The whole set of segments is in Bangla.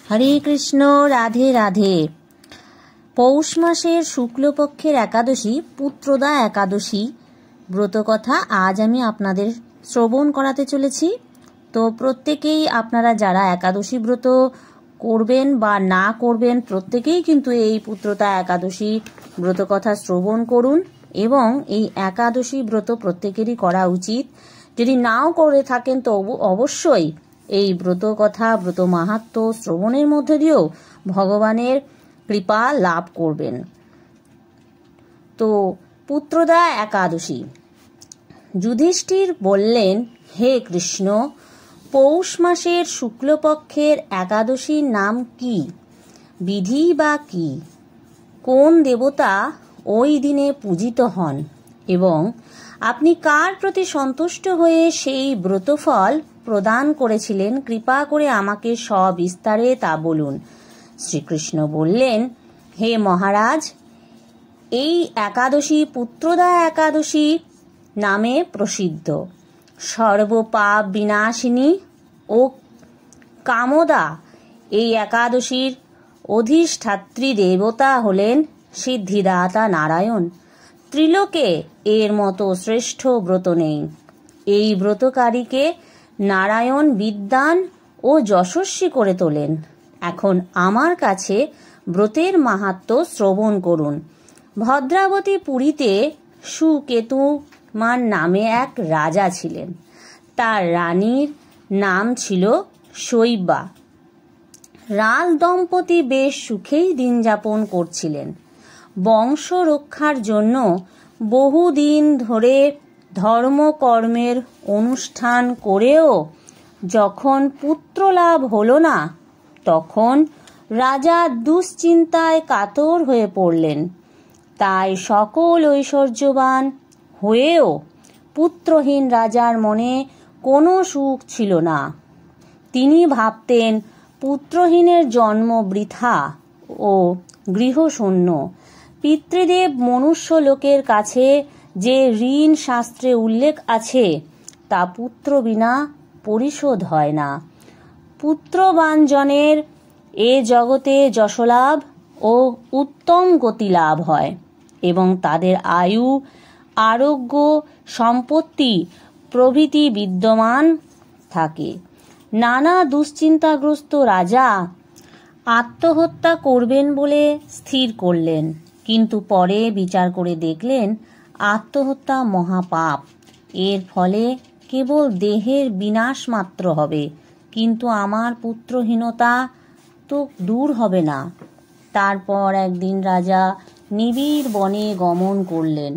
হরে কৃষ্ণ, রাধে রাধে। পৌষ মাসের শুক্লপক্ষের একাদশী পুত্রদা একাদশী ব্রতকথা আজ আমি আপনাদের শ্রবণ করাতে চলেছি। তো প্রত্যেকেই আপনারা যারা একাদশী ব্রত করবেন বা না করবেন, প্রত্যেকেই কিন্তু এই পুত্রদা একাদশী ব্রতকথা শ্রবণ করুন এবং এই একাদশী ব্রত প্রত্যেকেরই করা উচিত। যদি নাও করে থাকেন তো অবশ্যই এই ব্রত কথা, ব্রত মাহাত্ম্য শ্রবণের মধ্যে দিয়েও ভগবানের কৃপা লাভ করবেন। তো পুত্রদা একাদশী। যুধিষ্ঠির বললেন, হে কৃষ্ণ, পৌষ মাসের শুক্লপক্ষের একাদশীর নাম কি? বিধি বা কি? কোন দেবতা ওই দিনে পূজিত হন এবং আপনি কার প্রতি সন্তুষ্ট হয়ে সেই ব্রতফল প্রদান করেছিলেন? কৃপা করে আমাকে সবিস্তারে তা বলুন। শ্রীকৃষ্ণ বললেন, হে মহারাজ, এই একাদশী পুত্রদা একাদশী নামে প্রসিদ্ধ। সর্বপাপ বিনাশিনী ও কামদা এই একাদশীর অধিষ্ঠাত্রী দেবতা হলেন সিদ্ধিদাতা নারায়ণ। ত্রিলোকে এর মতো শ্রেষ্ঠ ব্রত নেই। এই ব্রতকারীকে নারায়ণ বিদ্বান ও যশস্বী করে তোলেন। এখন আমার কাছে ব্রতের মাহাত্ম্য শ্রবণ করুন। ভদ্রাবতী পুরীতে সুকেতুমান নামে এক রাজা ছিলেন। তার রানীর নাম ছিল শৈবা। রাজ দম্পতি বেশ সুখেই দিন যাপন করছিলেন। বংশ রক্ষার জন্য বহুদিন ধরে ধর্মকর্মের অনুষ্ঠান করেও যখন পুত্র লাভ হলো না, তখন রাজা দুশ্চিন্তায় কাতর হয়ে পড়লেন। তাই সকল ঐশ্বর্যবান হয়েও পুত্রহীন রাজার মনে কোনো সুখ ছিল না। তিনি ভাবতেন, পুত্রহীনের জন্ম বৃথা ও গৃহশূন্য। পিতৃদেব মনুষ্য লোকের কাছে যে ঋণ শাস্ত্রে উল্লেখ আছে তা পুত্র বিনা পরিশোধ হয় না। পুত্রবাঞ্জনের এ জগতে যশলাভ ও উত্তম গতি লাভ হয় এবং তাদের আয়ু, আরোগ্য, সম্পত্তি প্রভৃতি বিদ্যমান থাকে। নানা দুশ্চিন্তাগ্রস্ত রাজা আত্মহত্যা করবেন বলে স্থির করলেন, কিন্তু পরে বিচার করে দেখলেন আত্মহত্যা মহাপাপ। এর ফলে কেবল দেহের বিনাশ মাত্র হবে, কিন্তু আমার পুত্রহীনতা তো দূর হবে না। তারপর একদিন রাজা নিবিড় বনে গমন করলেন।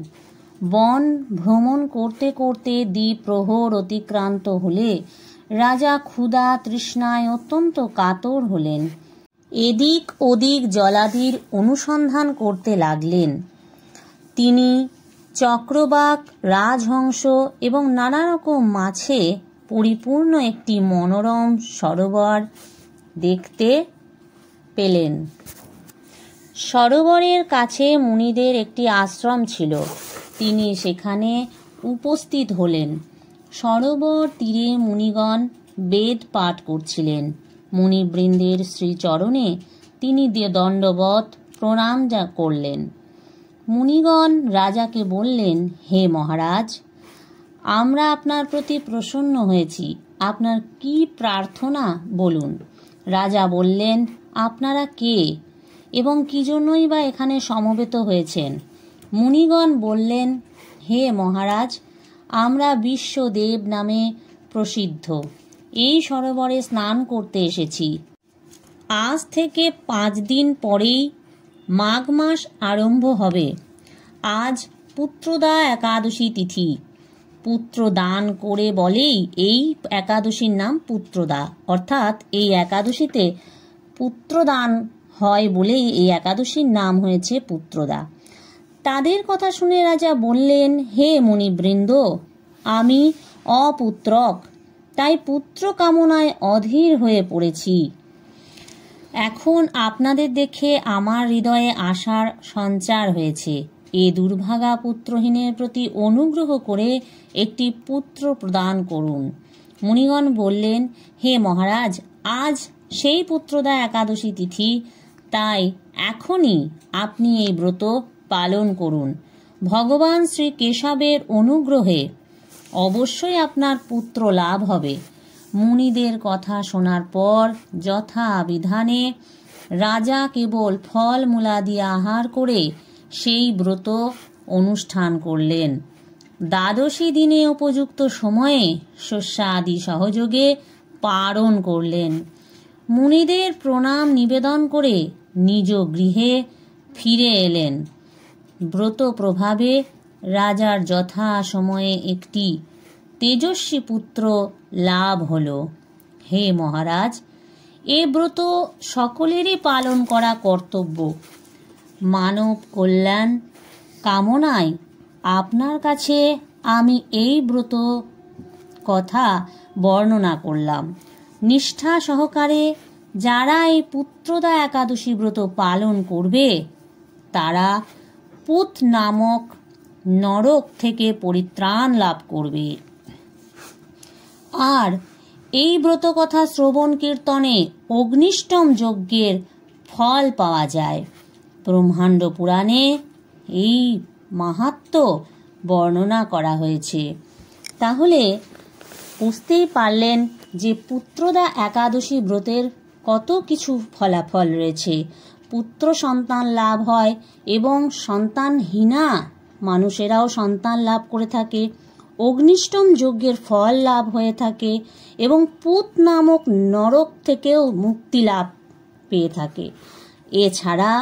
বন ভ্রমণ করতে করতে দ্বিপ্রহর অতিক্রান্ত হলে রাজা ক্ষুধা তৃষ্ণায় অত্যন্ত কাতর হলেন। এদিক ওদিক জলাধির অনুসন্ধান করতে লাগলেন। তিনি চক্রবাক, রাজহংস এবং নানা রকম মাছে পরিপূর্ণ একটি মনোরম সরোবর দেখতে পেলেন। সরোবরের কাছে মুনিদের একটি আশ্রম ছিল। তিনি সেখানে উপস্থিত হলেন। সরোবর তীরে মুনিগণ বেদ পাঠ করছিলেন। মুনিবৃন্দের শ্রীচরণে তিনি দণ্ডবৎ প্রণাম করলেন। মুনিগণ রাজাকে বললেন, হে মহারাজ, আমরা আপনার প্রতি প্রসন্ন হয়েছি। আপনার কি প্রার্থনা বলুন। রাজা বললেন, আপনারা কে এবং কি জন্যই বা এখানে সমবেত হয়েছেন? মুনিগণ বললেন, হে মহারাজ, আমরা বিশ্বদেব নামে প্রসিদ্ধ এই সরোবরে স্নান করতে এসেছি। আজ থেকে 5 দিন পরেই মাঘ মাস আরম্ভ হবে। আজ পুত্রদা একাদশী তিথি। পুত্র দান করে বলেই এই একাদশীর নাম পুত্রদা, অর্থাৎ এই একাদশীতে পুত্রদান হয় বলেই এই একাদশীর নাম হয়েছে পুত্রদা। তাদের কথা শুনে রাজা বললেন, হে মুনিবৃন্দ, আমি অপুত্রক, তাই পুত্র কামনায় অধীর হয়ে পড়েছি। এখন আপনাদের দেখে আমার হৃদয়ে আশার সঞ্চার হয়েছে। এ দুর্ভাগা পুত্রহীনের প্রতি অনুগ্রহ করে একটি পুত্র প্রদান করুন। মুনিগণ বললেন, হে মহারাজ, আজ সেই পুত্রদা একাদশী তিথি। তাই এখনই আপনি এই ব্রত পালন করুন। ভগবান শ্রী কেশবের অনুগ্রহে অবশ্যই আপনার পুত্র লাভ হবে। মুনিদের কথা শোনার পর যথা বিধানে রাজা কেবল ফল মূলাদি আহার করে সেই ব্রত অনুষ্ঠান করলেন। দ্বাদশী দিনে উপযুক্ত সময়ে শস্যাদি সহযোগে পালন করলেন। মুনিদের প্রণাম নিবেদন করে নিজ গৃহে ফিরে এলেন। ব্রত প্রভাবে রাজার যথা সময়ে একটি তেজস্বী পুত্র লাভ হল। হে মহারাজ, এ ব্রত সকলেরই পালন করা কর্তব্য। মানব কল্যাণ কামনায় আপনার কাছে আমি এই ব্রত কথা বর্ণনা করলাম। নিষ্ঠা সহকারে যারা এই পুত্রদা একাদশী ব্রত পালন করবে তারা পুত নামক নরক থেকে পরিত্রাণ লাভ করবে। আর এই ব্রত কথা শ্রবণ কীর্তনে অগ্নিষ্টম যজ্ঞের ফল পাওয়া যায়। ব্রহ্মাণ্ড পুরাণে এই মাহাত্ম্য বর্ণনা করা হয়েছে। তাহলে বুঝতেই পারলেন যে পুত্রদা একাদশী ব্রতের কত কিছু ফলাফল রয়েছে। পুত্র সন্তান লাভ হয় এবং সন্তানহীনা মানুষেরাও সন্তান লাভ করে থাকে। অগ্নিষ্টম যজ্ঞের ফল লাভ হয়ে থাকে এবং পুত নামক নরক থেকেও মুক্তি লাভ পেয়ে থাকে। এছাড়া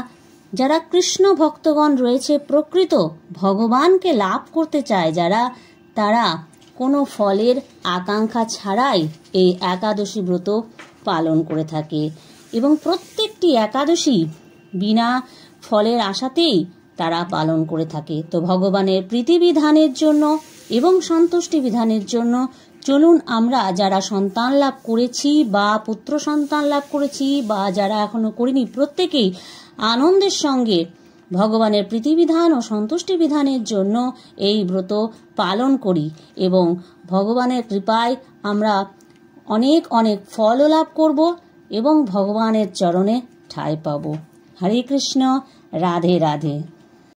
যারা কৃষ্ণ ভক্তগণ রয়েছে, প্রকৃত ভগবানকে লাভ করতে চায় যারা, তারা কোনো ফলের আকাঙ্ক্ষা ছাড়াই এই একাদশী ব্রত পালন করে থাকে এবং প্রত্যেকটি একাদশী বিনা ফলের আশাতেই তারা পালন করে থাকে। তো ভগবানের প্রীতিবিধানের জন্য এবং সন্তুষ্টি বিধানের জন্য চলুন আমরা যারা সন্তান লাভ করেছি বা পুত্র সন্তান লাভ করেছি বা যারা এখনো করিনি, প্রত্যেকেই আনন্দের সঙ্গে ভগবানের প্রীতিবিধান ও সন্তুষ্টি বিধানের জন্য এই ব্রত পালন করি এবং ভগবানের কৃপায় আমরা অনেক অনেক ফলও লাভ করব এবং ভগবানের চরণে ঠাঁই পাব। হরে কৃষ্ণ, রাধে রাধে।